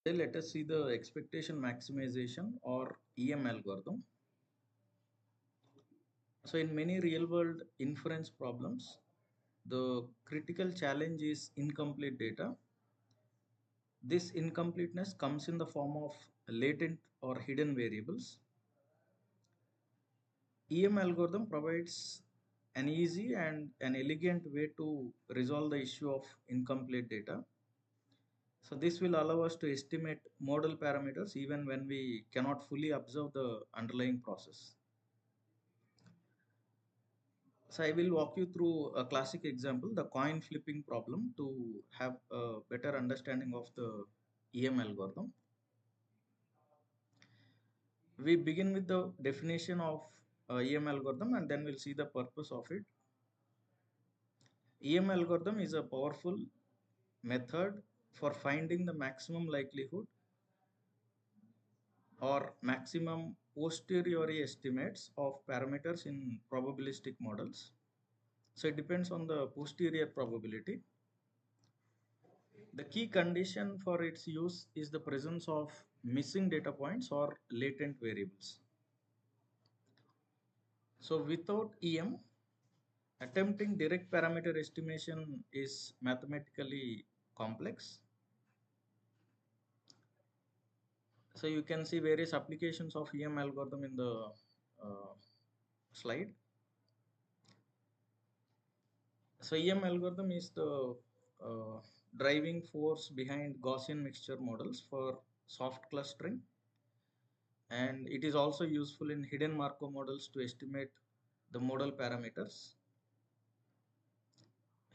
Then let us see the expectation maximization or EM algorithm. So in many real world inference problems, the critical challenge is incomplete data. This incompleteness comes in the form of latent or hidden variables. EM algorithm provides an easy and an elegant way to resolve the issue of incomplete data. So this will allow us to estimate model parameters even when we cannot fully observe the underlying process. So I will walk you through a classic example, the coin flipping problem, to have a better understanding of the EM algorithm. We begin with the definition of EM algorithm and then we'll see the purpose of it. EM algorithm is a powerful method for finding the maximum likelihood or maximum posteriori estimates of parameters in probabilistic models. So it depends on the posterior probability. The key condition for its use is the presence of missing data points or latent variables. So without EM, attempting direct parameter estimation is mathematically complex. So you can see various applications of EM algorithm in the uh, slide. So EM algorithm is the uh, driving force behind Gaussian mixture models for soft clustering, and it is also useful in hidden Markov models to estimate the model parameters.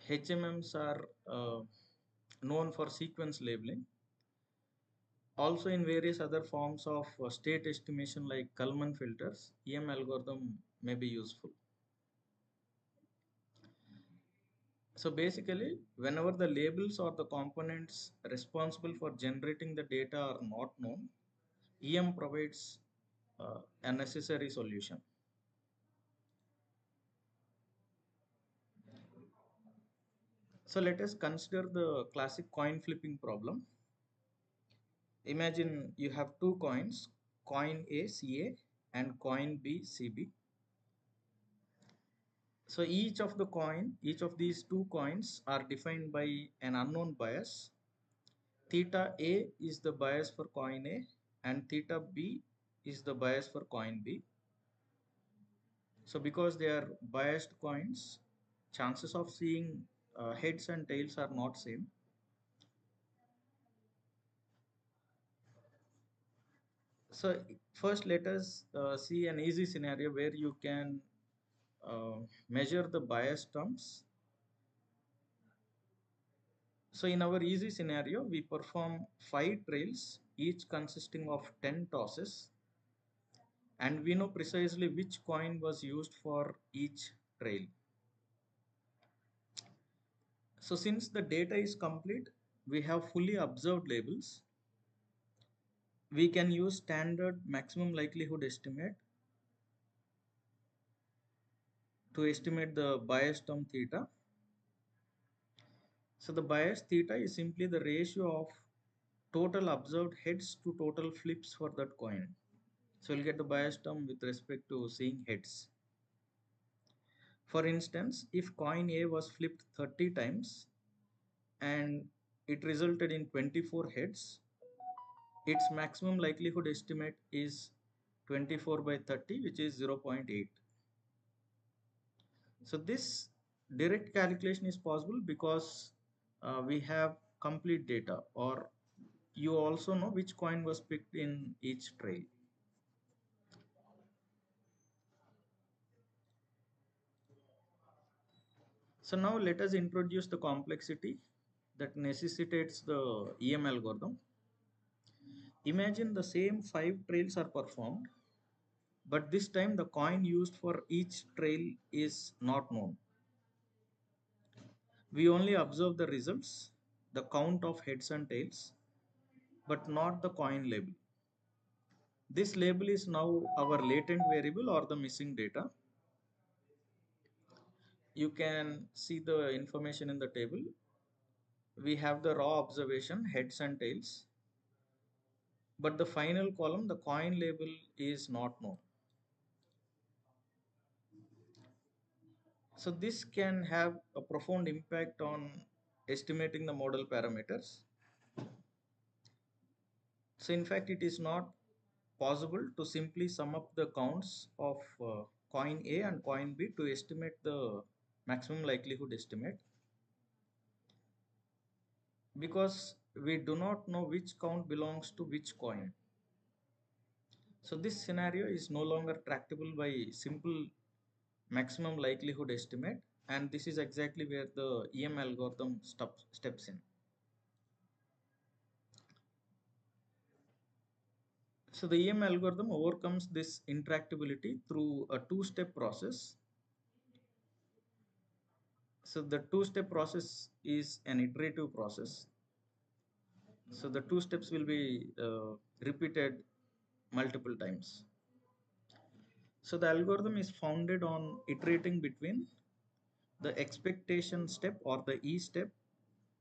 HMMs are known for sequence labeling. Also in various other forms of state estimation like Kalman filters, EM algorithm may be useful. So basically, whenever the labels or the components responsible for generating the data are not known, EM provides a necessary solution. So let us consider the classic coin flipping problem. Imagine you have two coins, coin A CA and coin B CB. So each of these two coins are defined by an unknown bias. Theta A is the bias for coin A and theta B is the bias for coin B. So because they are biased coins, chances of seeing heads and tails are not same. So first let us see an easy scenario where you can measure the bias terms. So in our easy scenario, we perform 5 trails, each consisting of 10 tosses, and we know precisely which coin was used for each trail. So since the data is complete, we have fully observed labels. We can use standard maximum likelihood estimate to estimate the bias term theta. So the bias theta is simply the ratio of total observed heads to total flips for that coin. So we'll get the bias term with respect to seeing heads. For instance, if coin A was flipped 30 times and it resulted in 24 heads, its maximum likelihood estimate is 24 by 30, which is 0.8. So this direct calculation is possible because we have complete data, or you also know which coin was picked in each trail. So now let us introduce the complexity that necessitates the EM algorithm. Imagine the same 5 trails are performed, but this time the coin used for each trail is not known. We only observe the results, the count of heads and tails, but not the coin label. This label is now our latent variable or the missing data. You can see the information in the table. We have the raw observation, heads and tails. but the final column, the coin label, is not known. So this can have a profound impact on estimating the model parameters. So in fact, it is not possible to simply sum up the counts of coin A and coin B to estimate the maximum likelihood estimate, because we do not know which count belongs to which coin. So this scenario is no longer tractable by simple maximum likelihood estimate, and this is exactly where the EM algorithm steps in. So the EM algorithm overcomes this intractability through a two-step process. So the two-step process is an iterative process. So the two steps will be repeated multiple times. So the algorithm is founded on iterating between the expectation step or the E step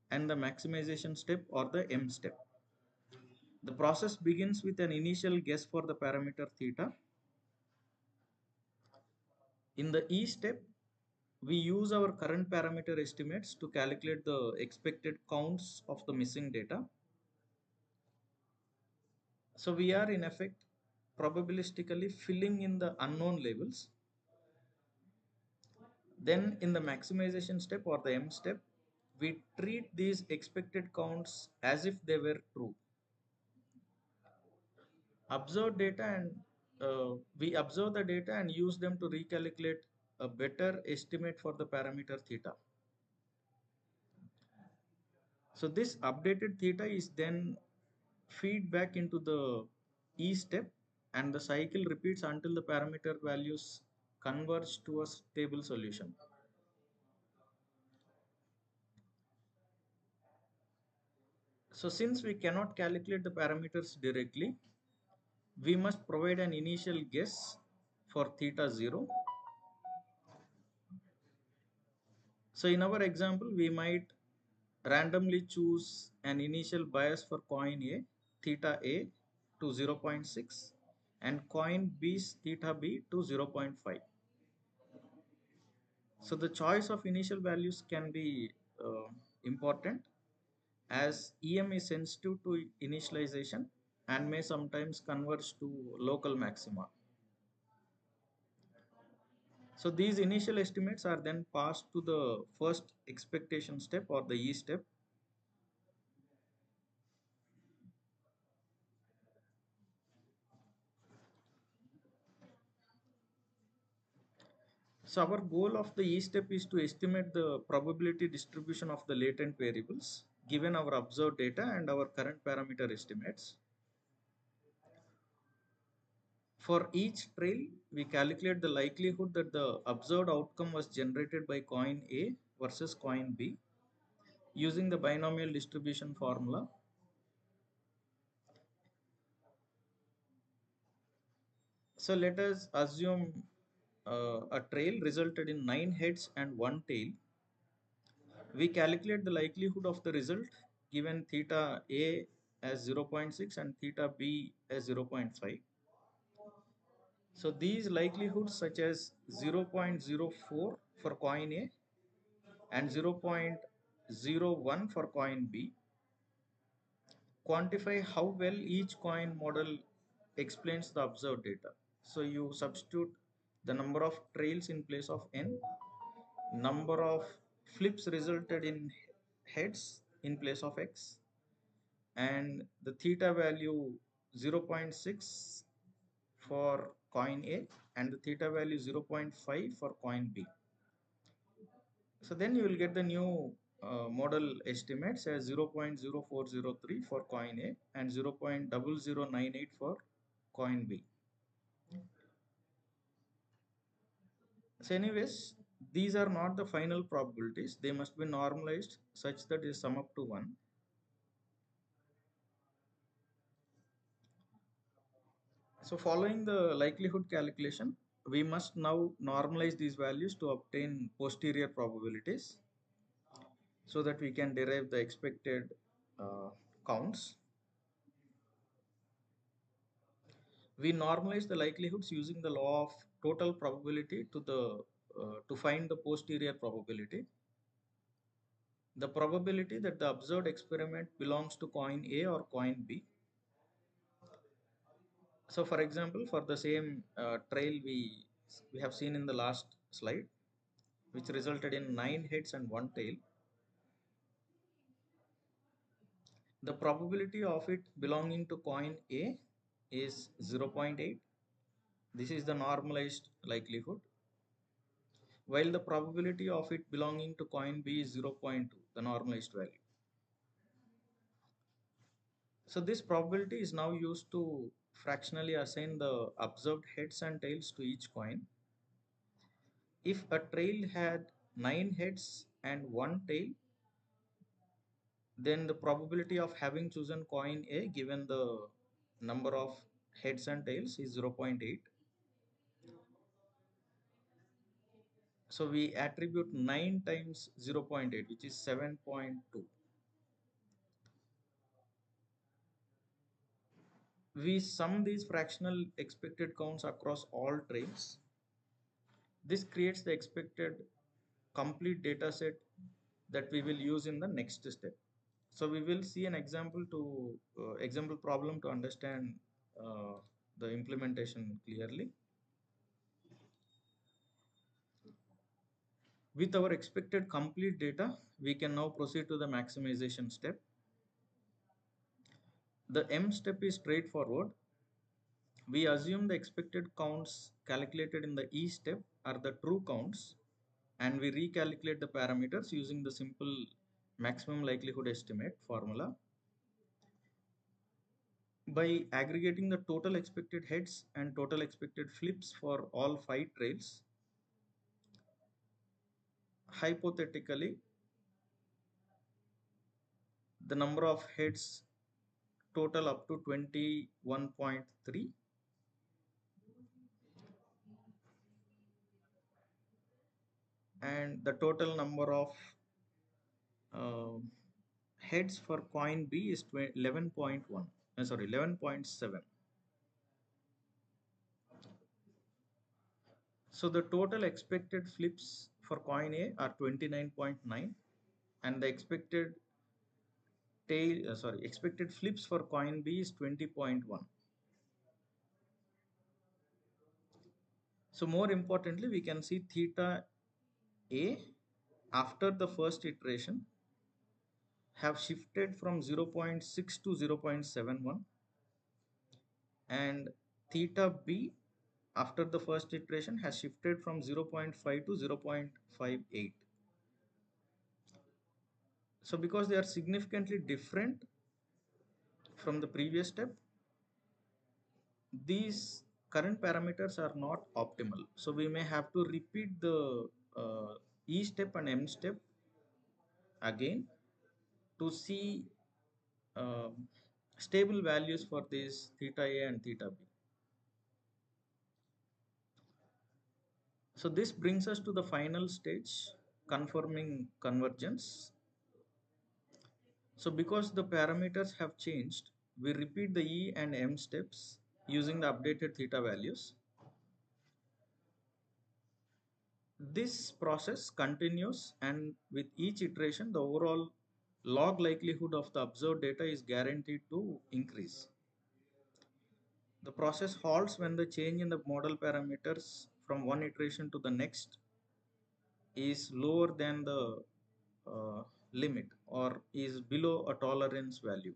and the maximization step or the M step. The process begins with an initial guess for the parameter theta. In the E step, we use our current parameter estimates to calculate the expected counts of the missing data. So we are in effect probabilistically filling in the unknown labels. Then in the maximization step or the M step, we treat these expected counts as if they were true. Observe data and We observe the data and use them to recalculate a better estimate for the parameter theta. So this updated theta is then feed back into the E step, and the cycle repeats until the parameter values converge to a stable solution. So since we cannot calculate the parameters directly, we must provide an initial guess for theta 0. So in our example, we might randomly choose an initial bias for coin A, theta A to 0.6, and coin B's theta B to 0.5. So the choice of initial values can be important, as EM is sensitive to initialization and may sometimes converge to local maxima. So these initial estimates are then passed to the first expectation step or the E step. So our goal of the E step is to estimate the probability distribution of the latent variables given our observed data and our current parameter estimates. For each trail, we calculate the likelihood that the observed outcome was generated by coin A versus coin B using the binomial distribution formula. So let us assume a trail resulted in 9 heads and 1 tail. We calculate the likelihood of the result given theta A as 0.6 and theta B as 0.5. So these likelihoods such as 0.04 for coin A and 0.01 for coin B quantify how well each coin model explains the observed data. So you substitute the number of trails in place of n, number of flips resulted in heads in place of x, and the theta value 0.6 for coin A and the theta value 0.5 for coin B. So then you will get the new model estimates as 0.0403 for coin A and 0.0098 for coin B. So anyways, these are not the final probabilities. They must be normalized such that they sum up to 1. So following the likelihood calculation, we must now normalize these values to obtain posterior probabilities so that we can derive the expected uh, counts. We normalize the likelihoods using the law of total probability to find the posterior probability. The probability that the observed experiment belongs to coin A or coin B. So for example, for the same trail we have seen in the last slide, which resulted in 9 heads and 1 tail, the probability of it belonging to coin A is 0.8. This is the normalized likelihood, while the probability of it belonging to coin B is 0.2, the normalized value. So this probability is now used to fractionally assign the observed heads and tails to each coin. If a trail had 9 heads and 1 tail, then the probability of having chosen coin A given the number of heads and tails is 0.8. So we attribute 9 times 0.8, which is 7.2. We sum these fractional expected counts across all trails. This creates the expected complete data set that we will use in the next step. So we will see an example problem to understand the implementation clearly. With our expected complete data, we can now proceed to the maximization step. The M step is straightforward. We assume the expected counts calculated in the E step are the true counts, and we recalculate the parameters using the simple maximum likelihood estimate formula. By aggregating the total expected heads and total expected flips for all 5 trails, hypothetically, the number of heads total up to 21.3, and the total number of uh, heads for coin B is 11.1, sorry, 11.7. So the total expected flips for coin A are 29.9, and the expected flips for coin B is 20.1. So more importantly, we can see theta A after the first iteration have shifted from 0.6 to 0.71, and theta B after the first iteration has shifted from 0.5 to 0.58. So because they are significantly different from the previous step, these current parameters are not optimal. So we may have to repeat the E step and M step again to see uh, stable values for these theta A and theta B. So this brings us to the final stage, confirming convergence. So because the parameters have changed, we repeat the E and M steps using the updated theta values. This process continues, and with each iteration, the overall log likelihood of the observed data is guaranteed to increase. The process halts when the change in the model parameters from one iteration to the next is lower than the limit or is below a tolerance value.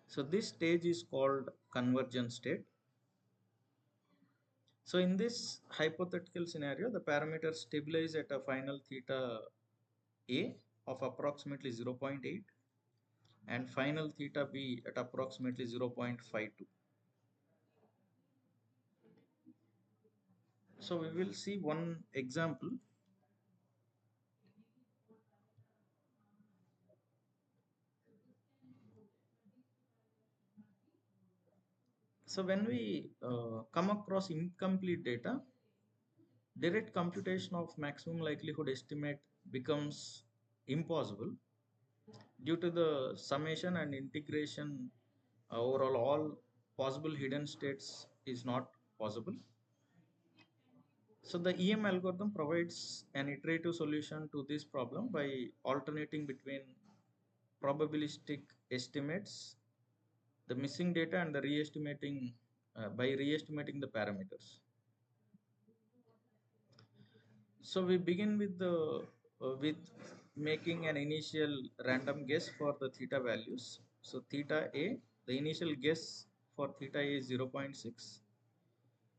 So this stage is called convergence state. So in this hypothetical scenario, the parameters stabilize at a final theta A of approximately 0.8 and final theta B at approximately 0.52. So we will see one example. So when we come across incomplete data, direct computation of maximum likelihood estimate becomes impossible due to the summation and integration overall all possible hidden states is not possible. So the EM algorithm provides an iterative solution to this problem by alternating between probabilistic estimates, the missing data, and the re-estimating by re-estimating the parameters. So we begin with the with making an initial random guess for the theta values. So theta A, the initial guess for theta A is 0.6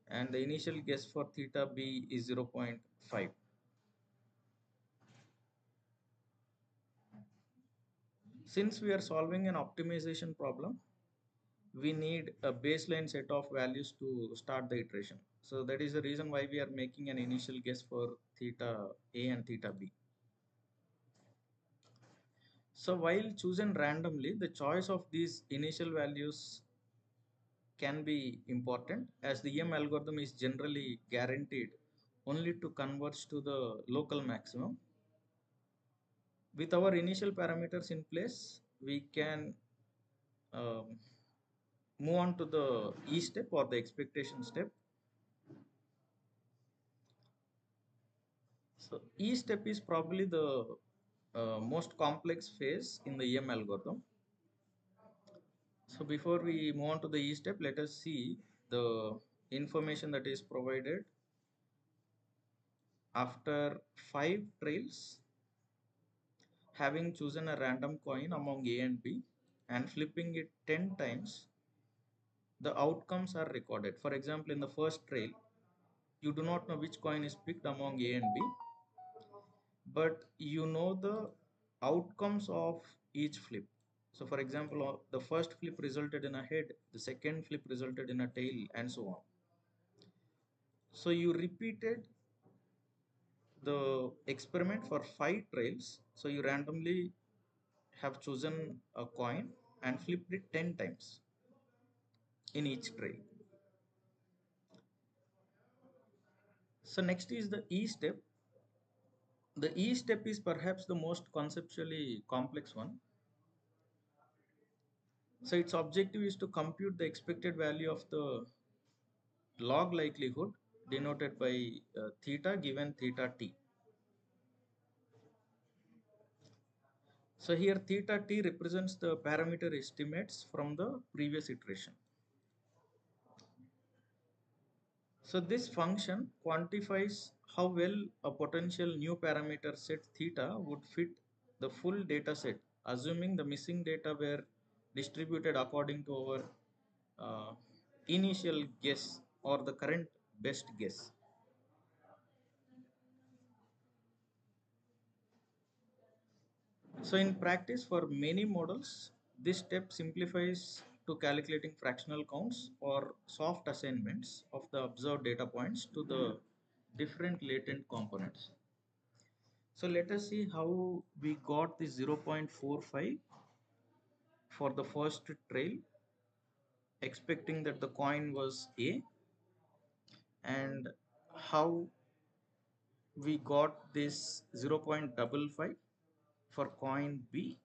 and the initial guess for theta B is 0.5. Since we are solving an optimization problem, we need a baseline set of values to start the iteration. So that is the reason why we are making an initial guess for theta A and theta B. So while chosen randomly, the choice of these initial values can be important as the EM algorithm is generally guaranteed only to converge to the local maximum. With our initial parameters in place, we can um, move on to the E step or the expectation step. So E step is probably the most complex phase in the EM algorithm. So before we move on to the E step, let us see the information that is provided after 5 trails, having chosen a random coin among A and B and flipping it 10 times, the outcomes are recorded. For example, in the first trail, you do not know which coin is picked among A and B, but you know the outcomes of each flip. So for example, the first flip resulted in a head, the second flip resulted in a tail, and so on. So you repeated the experiment for 5 trails. So you randomly have chosen a coin and flipped it 10 times in each trail. So next is the E step. The E step is perhaps the most conceptually complex one. So its objective is to compute the expected value of the log likelihood denoted by theta given theta t. So here theta t represents the parameter estimates from the previous iteration. So this function quantifies how well a potential new parameter set theta would fit the full data set, assuming the missing data were distributed according to our initial guess or the current best guess. So in practice for many models, this step simplifies to calculating fractional counts or soft assignments of the observed data points to the different latent components. So let us see how we got the 0.45 for the first trail, expecting that the coin was A, and how we got this 0.55 for coin B,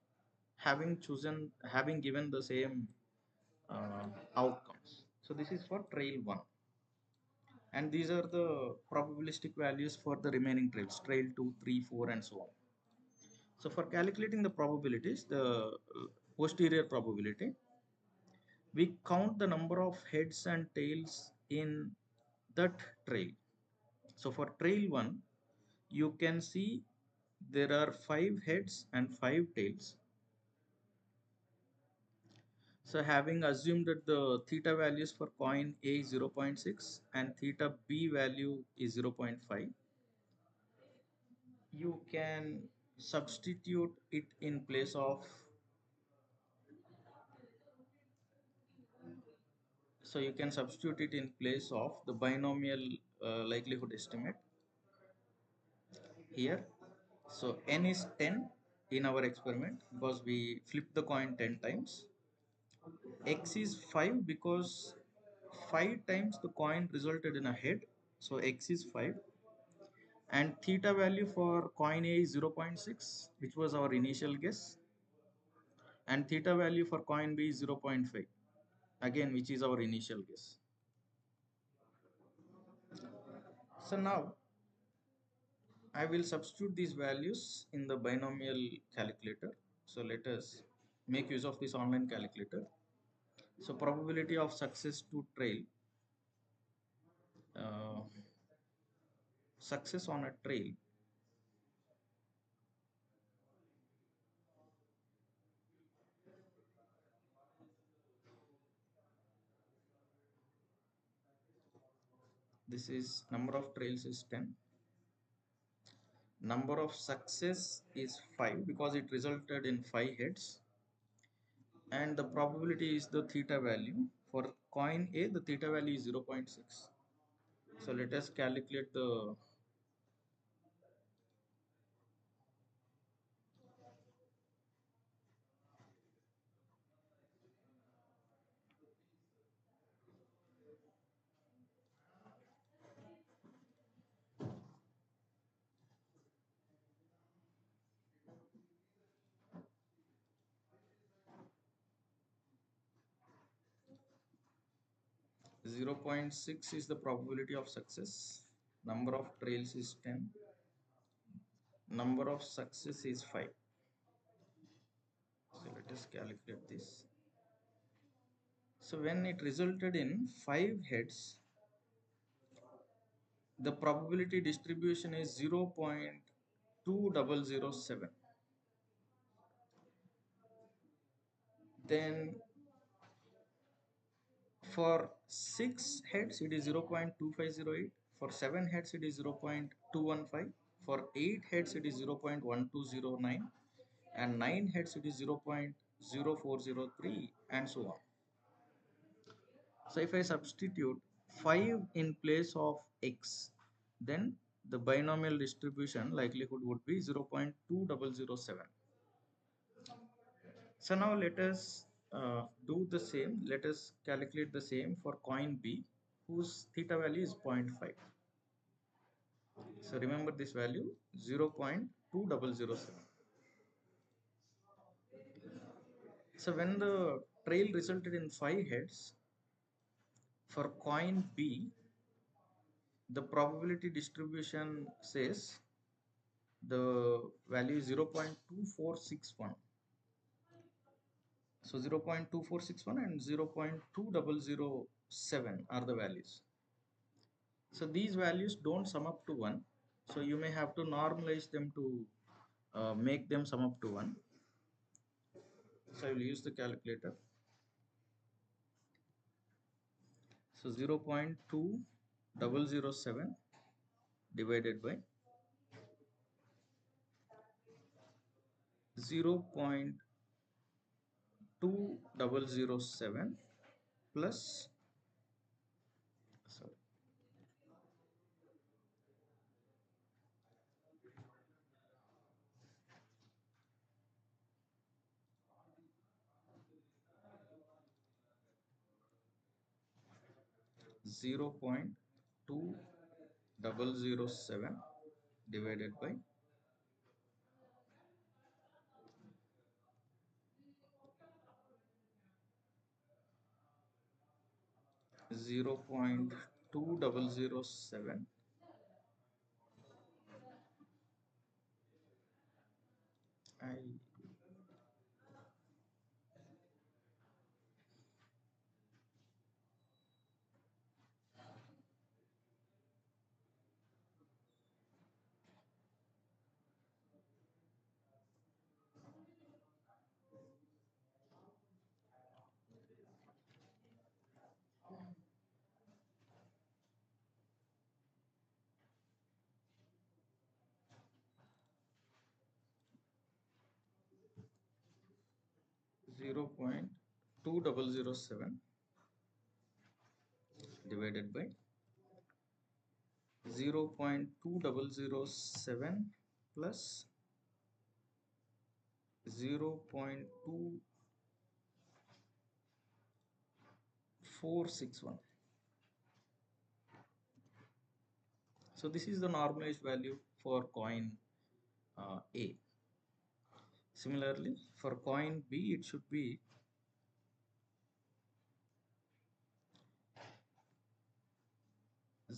having given the same outcomes. So this is for trail 1, and these are the probabilistic values for the remaining trails, trail 2, 3, 4, and so on. So for calculating the probabilities, the posterior probability, we count the number of heads and tails in that trail. So for trail 1, you can see there are 5 heads and 5 tails. So having assumed that the theta values for coin A is 0.6 and theta B value is 0.5, you can substitute it in place of, so you can substitute it in place of the binomial likelihood estimate here. So n is 10 in our experiment because we flipped the coin 10 times. X is 5 because 5 times the coin resulted in a head, so X is 5. And theta value for coin A is 0.6, which was our initial guess, and theta value for coin B is 0.5. again, which is our initial guess. So now I will substitute these values in the binomial calculator. So let us make use of this online calculator. So probability of success to trail, uh, success on a trail. This is number of trails is 10. Number of success is 5 because it resulted in 5 hits. And the probability is the theta value. For coin A, the theta value is 0.6. So let us calculate the 0.6 is the probability of success. Number of trails is 10. Number of success is 5. So let us calculate this. So when it resulted in 5 heads, the probability distribution is 0.2007. Then for 6 heads it is 0.2508. For 7 heads it is 0.215. For 8 heads it is 0.1209. And 9 heads it is 0.0403, and so on. So if I substitute 5 in place of x, then the binomial distribution likelihood would be 0.2007. So now let us do the same. Let us calculate the same for coin B, whose theta value is 0.5. So remember this value, 0.2007. So when the trail resulted in 5 heads, for coin B, the probability distribution says the value is 0.2461. So 0.2461 and 0.2007 are the values. So these values don't sum up to 1. So you may have to normalize them to make them sum up to 1. So I will use the calculator. So 0.2007 divided by 0.2007 plus, sorry, 0.2007 divided by 0.2007. I 0.2007 divided by 0.2007 plus 0.2461. So this is the normalized value for coin A. Similarly, for coin B, it should be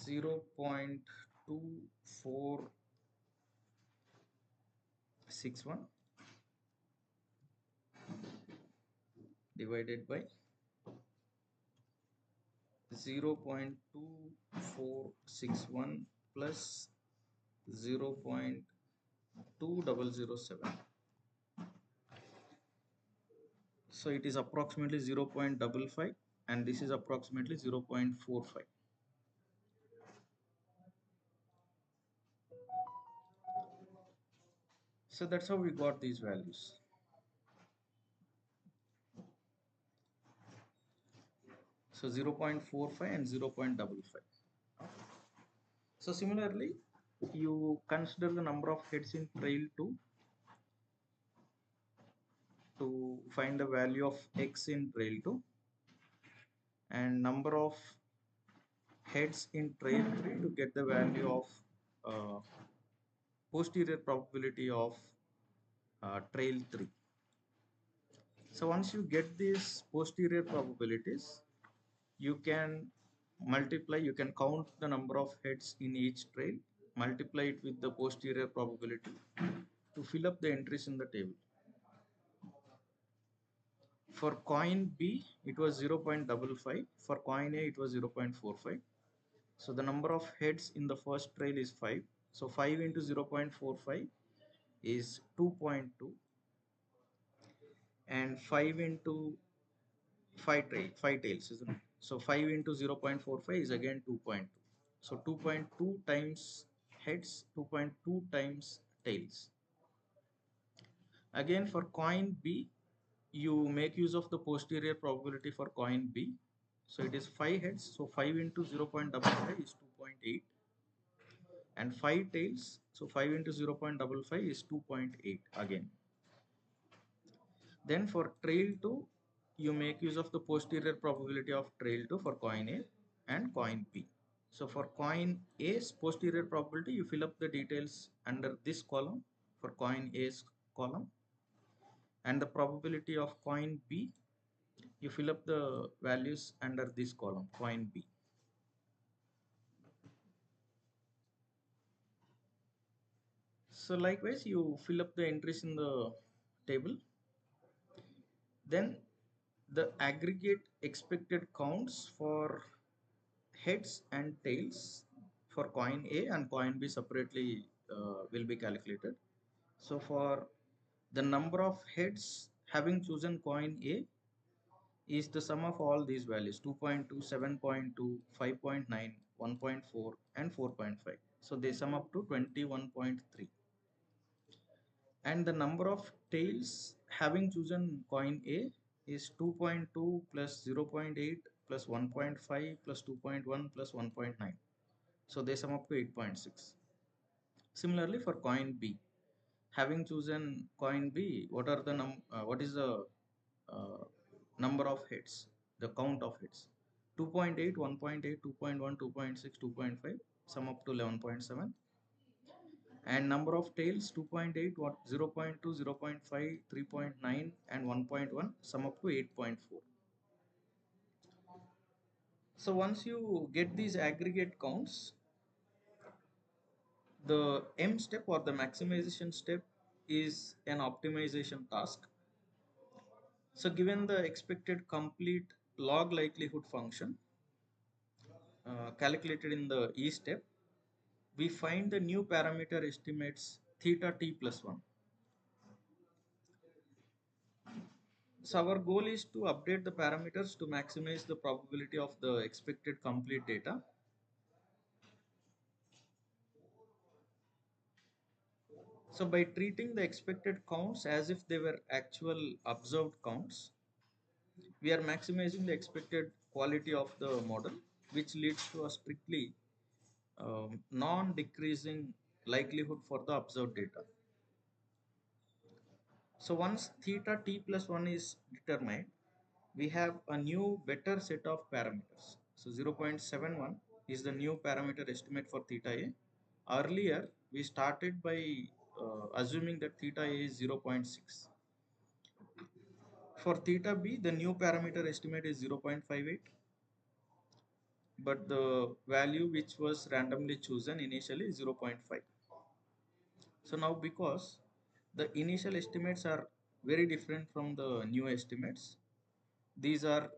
0.2461 divided by 0.2461 plus 0.2007. So it is approximately 0.55 and this is approximately 0.45. So that's how we got these values. So 0.45 and 0.55. So similarly, you consider the number of heads in trail 2 to find the value of x in trail 2 and number of heads in trail 3 to get the value of uh, posterior probability of trail 3. So once you get these posterior probabilities, you can you can count the number of heads in each trail, multiply it with the posterior probability to fill up the entries in the table. For coin B, it was 0.55. For coin A, it was 0.45. So the number of heads in the first trail is 5. So 5 into 0.45 is 2.2 and 5 into 5 tails, isn't it? So 5 into 0.45 is again 2.2. So 2.2 times heads, 2.2 times tails. Again for coin B, you make use of the posterior probability for coin B. So it is 5 heads. So 5 into 0.55 is 2.8 and 5 tails. So 5 into 0.55 is 2.8 again. Then for trail 2, you make use of the posterior probability of trail 2 for coin A and coin B. So for coin A's posterior probability, you fill up the details under this column for coin A's column, and the probability of coin B, you fill up the values under this column, coin B. So likewise, you fill up the entries in the table. Then the aggregate expected counts for heads and tails for coin A and coin B separately will be calculated. So for the number of heads having chosen coin A is the sum of all these values 2.2, 7.2, 5.9, 1.4 and 4.5. So they sum up to 21.3. And the number of tails having chosen coin A is 2.2 plus 0.8 plus 1.5 plus 2.1 plus 1.9. So they sum up to 8.6. Similarly for coin B, having chosen coin B, what is the uh, number of heads, the count of heads? 2.8, 1.8, 2.1, 2.6, 2.5, sum up to 11.7. And number of tails 2.8, 0.2, 0.5, 3.9 and 1.1, sum up to 8.4. So once you get these aggregate counts, the M step or the maximization step is an optimization task. So given the expected complete log likelihood function calculated in the E step, we find the new parameter estimates theta t plus 1. So our goal is to update the parameters to maximize the probability of the expected complete data. So by treating the expected counts as if they were actual observed counts, we are maximizing the expected quality of the model, which leads to a strictly non-decreasing likelihood for the observed data. So once theta t plus 1 is determined, we have a new better set of parameters. So 0.71 is the new parameter estimate for theta a. Earlier, we started by assuming that theta a is 0.6. For theta b, the new parameter estimate is 0.58. but the value which was randomly chosen initially is 0.5. So now, because the initial estimates are very different from the new estimates, these are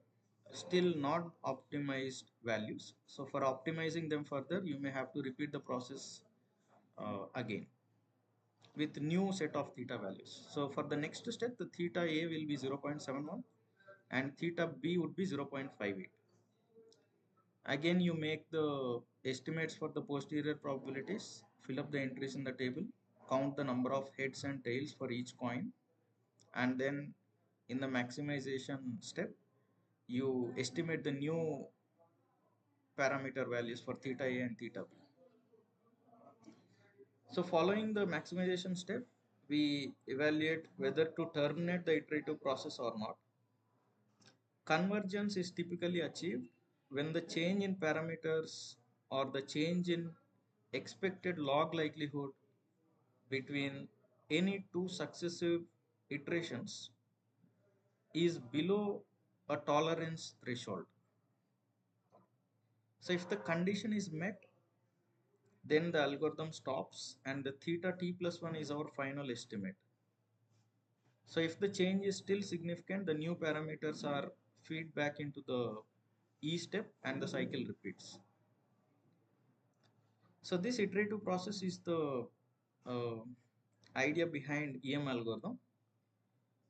still not optimized values. So for optimizing them further, you may have to repeat the process again with new set of theta values. So for the next step, the theta A will be 0.71 and theta B would be 0.58. Again, you make the estimates for the posterior probabilities, fill up the entries in the table, count the number of heads and tails for each coin, and then in the maximization step, you estimate the new parameter values for theta A and theta B. So following the maximization step, we evaluate whether to terminate the iterative process or not. Convergence is typically achieved when the change in parameters or the change in expected log likelihood between any two successive iterations is below a tolerance threshold. So if the condition is met, then the algorithm stops and the theta t plus 1 is our final estimate. So if the change is still significant, the new parameters are feed back into the E step and the cycle repeats. So this iterative process is the uh, idea behind EM algorithm.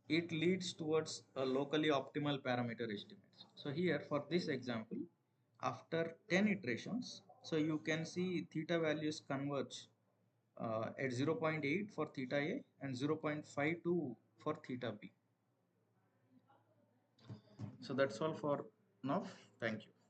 It leads towards a locally optimal parameter estimates. So here for this example, after 10 iterations, so you can see theta values converge at 0.8 for theta A and 0.52 for theta B. So that's all for now. Thank you.